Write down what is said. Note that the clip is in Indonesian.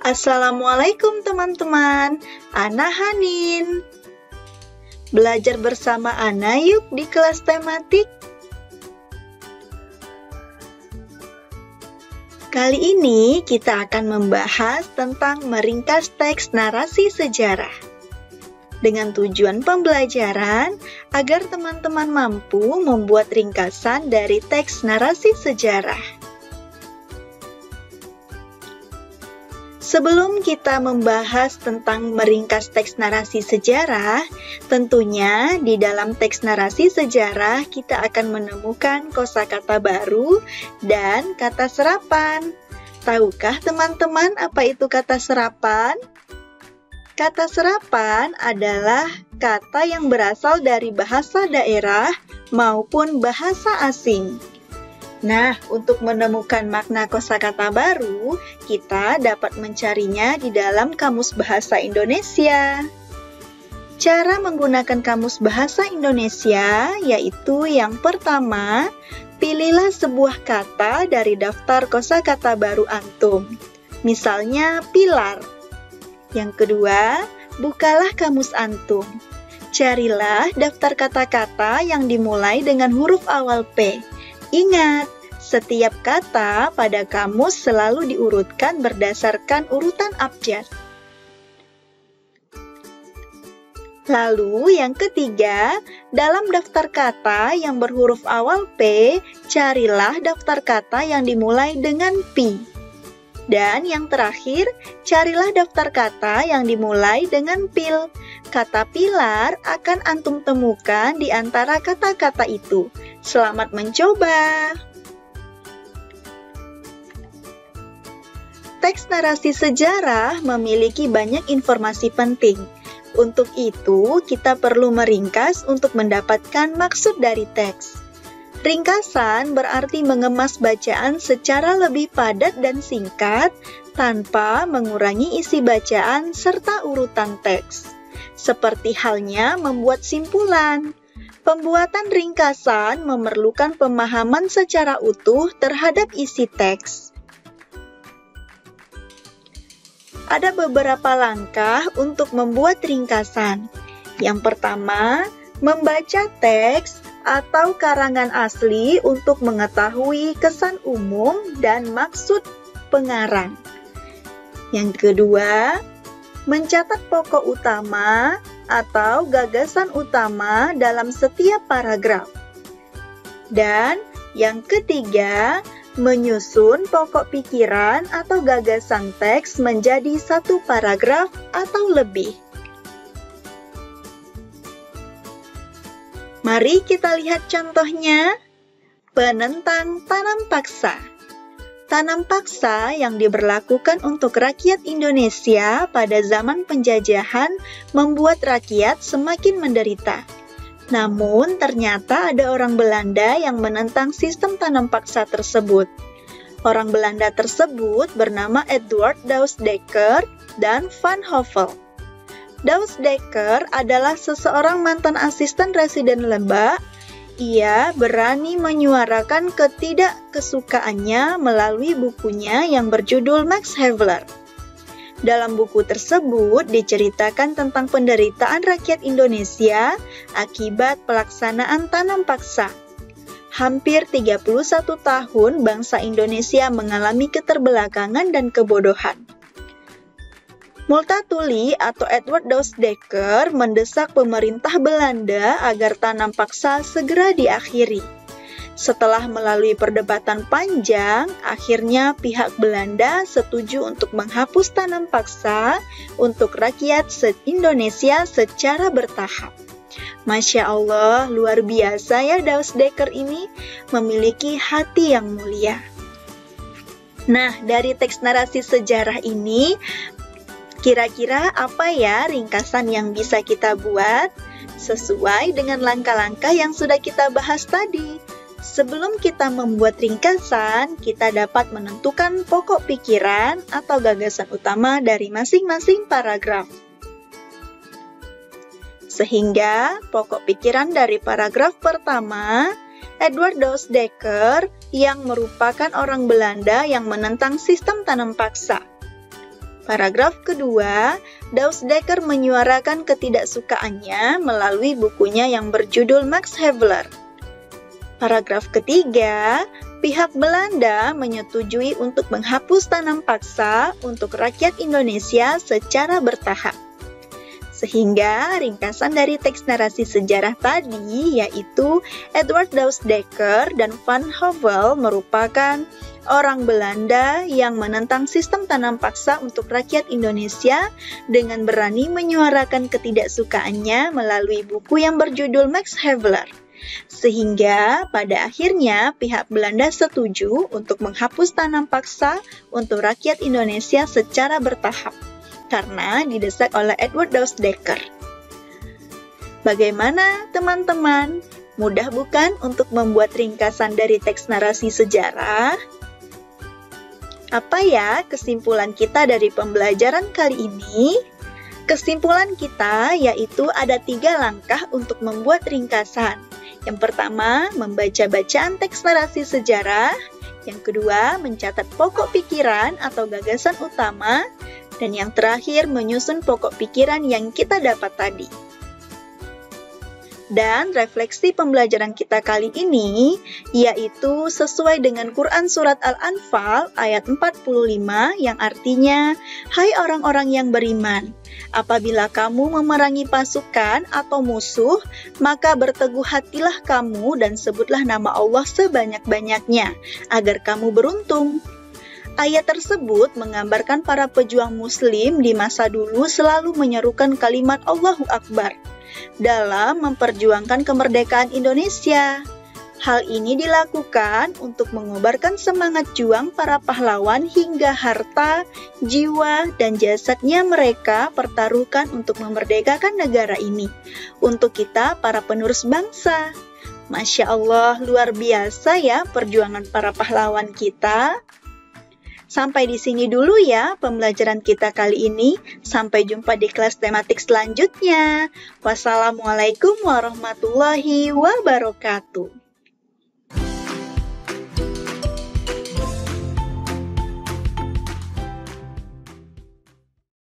Assalamualaikum teman-teman, Ana Hanin. Belajar bersama Ana yuk di kelas tematik. Kali ini kita akan membahas tentang meringkas teks narasi sejarah. Dengan tujuan pembelajaran agar teman-teman mampu membuat ringkasan dari teks narasi sejarah. Sebelum kita membahas tentang meringkas teks narasi sejarah, tentunya di dalam teks narasi sejarah kita akan menemukan kosakata baru dan kata serapan. Tahukah teman-teman apa itu kata serapan? Kata serapan adalah kata yang berasal dari bahasa daerah maupun bahasa asing. Nah, untuk menemukan makna kosakata baru, kita dapat mencarinya di dalam Kamus Bahasa Indonesia. Cara menggunakan Kamus Bahasa Indonesia yaitu yang pertama, pilihlah sebuah kata dari daftar kosakata baru antum. Misalnya, pilar. Yang kedua, bukalah kamus antum. Carilah daftar kata-kata yang dimulai dengan huruf awal P. Ingat, setiap kata pada kamus selalu diurutkan berdasarkan urutan abjad. Lalu yang ketiga, dalam daftar kata yang berhuruf awal P, carilah daftar kata yang dimulai dengan pi. Dan yang terakhir, carilah daftar kata yang dimulai dengan pil. Kata pilar akan antum temukan di antara kata-kata itu. Selamat mencoba! Teks narasi sejarah memiliki banyak informasi penting. Untuk itu, kita perlu meringkas untuk mendapatkan maksud dari teks. Ringkasan berarti mengemas bacaan secara lebih padat dan singkat tanpa mengurangi isi bacaan serta urutan teks. Seperti halnya membuat simpulan. Pembuatan ringkasan memerlukan pemahaman secara utuh terhadap isi teks. Ada beberapa langkah untuk membuat ringkasan. Yang pertama, membaca teks atau karangan asli untuk mengetahui kesan umum dan maksud pengarang. Yang kedua, mencatat pokok utama atau gagasan utama dalam setiap paragraf. Dan yang ketiga, menyusun pokok pikiran atau gagasan teks menjadi satu paragraf atau lebih. Mari kita lihat contohnya. Penentang tanam paksa. Tanam paksa yang diberlakukan untuk rakyat Indonesia pada zaman penjajahan membuat rakyat semakin menderita. Namun, ternyata ada orang Belanda yang menentang sistem tanam paksa tersebut. Orang Belanda tersebut bernama Edward Douwes-Dekker dan Van Hovel. Douwes-Dekker adalah seseorang mantan asisten residen Lebak. Ia berani menyuarakan ketidakkesukaannya melalui bukunya yang berjudul Max Havelaar. Dalam buku tersebut diceritakan tentang penderitaan rakyat Indonesia akibat pelaksanaan tanam paksa. Hampir 31 tahun bangsa Indonesia mengalami keterbelakangan dan kebodohan. Multatuli atau Edward Douwes-Dekker mendesak pemerintah Belanda agar tanam paksa segera diakhiri. Setelah melalui perdebatan panjang, akhirnya pihak Belanda setuju untuk menghapus tanam paksa untuk rakyat se-Indonesia secara bertahap. Masya Allah, luar biasa ya Douwes-Dekker ini, memiliki hati yang mulia. Nah, dari teks narasi sejarah ini, kira-kira apa ya ringkasan yang bisa kita buat sesuai dengan langkah-langkah yang sudah kita bahas tadi? Sebelum kita membuat ringkasan, kita dapat menentukan pokok pikiran atau gagasan utama dari masing-masing paragraf. Sehingga pokok pikiran dari paragraf pertama, Edward Douwes-Dekker yang merupakan orang Belanda yang menentang sistem tanam paksa. Paragraf kedua, Dausdekker menyuarakan ketidaksukaannya melalui bukunya yang berjudul Max Havelaar. Paragraf ketiga, pihak Belanda menyetujui untuk menghapus tanam paksa untuk rakyat Indonesia secara bertahap. Sehingga ringkasan dari teks narasi sejarah tadi yaitu Edward Dausdekker dan Van Hove merupakan orang Belanda yang menentang sistem tanam paksa untuk rakyat Indonesia dengan berani menyuarakan ketidaksukaannya melalui buku yang berjudul Max Havelaar. Sehingga pada akhirnya pihak Belanda setuju untuk menghapus tanam paksa untuk rakyat Indonesia secara bertahap karena didesak oleh Edward Dausdekker. Bagaimana teman-teman? Mudah bukan untuk membuat ringkasan dari teks narasi sejarah? Apa ya kesimpulan kita dari pembelajaran kali ini? Kesimpulan kita yaitu ada 3 langkah untuk membuat ringkasan. Yang pertama, membaca bacaan teks narasi sejarah. Yang kedua, mencatat pokok pikiran atau gagasan utama. Dan yang terakhir, menyusun pokok pikiran yang kita dapat tadi. Dan refleksi pembelajaran kita kali ini yaitu sesuai dengan Quran Surat Al-Anfal ayat 45 yang artinya, "Hai orang-orang yang beriman, apabila kamu memerangi pasukan atau musuh, maka berteguh hatilah kamu dan sebutlah nama Allah sebanyak-banyaknya, agar kamu beruntung." Ayat tersebut menggambarkan para pejuang muslim di masa dulu selalu menyerukan kalimat Allahu Akbar dalam memperjuangkan kemerdekaan Indonesia. Hal ini dilakukan untuk mengobarkan semangat juang para pahlawan hingga harta, jiwa, dan jasadnya mereka pertaruhkan untuk memerdekakan negara ini. Untuk kita, para penerus bangsa. Masya Allah, luar biasa ya perjuangan para pahlawan kita. Sampai di sini dulu ya pembelajaran kita kali ini. Sampai jumpa di kelas tematik selanjutnya. Wassalamualaikum warahmatullahi wabarakatuh.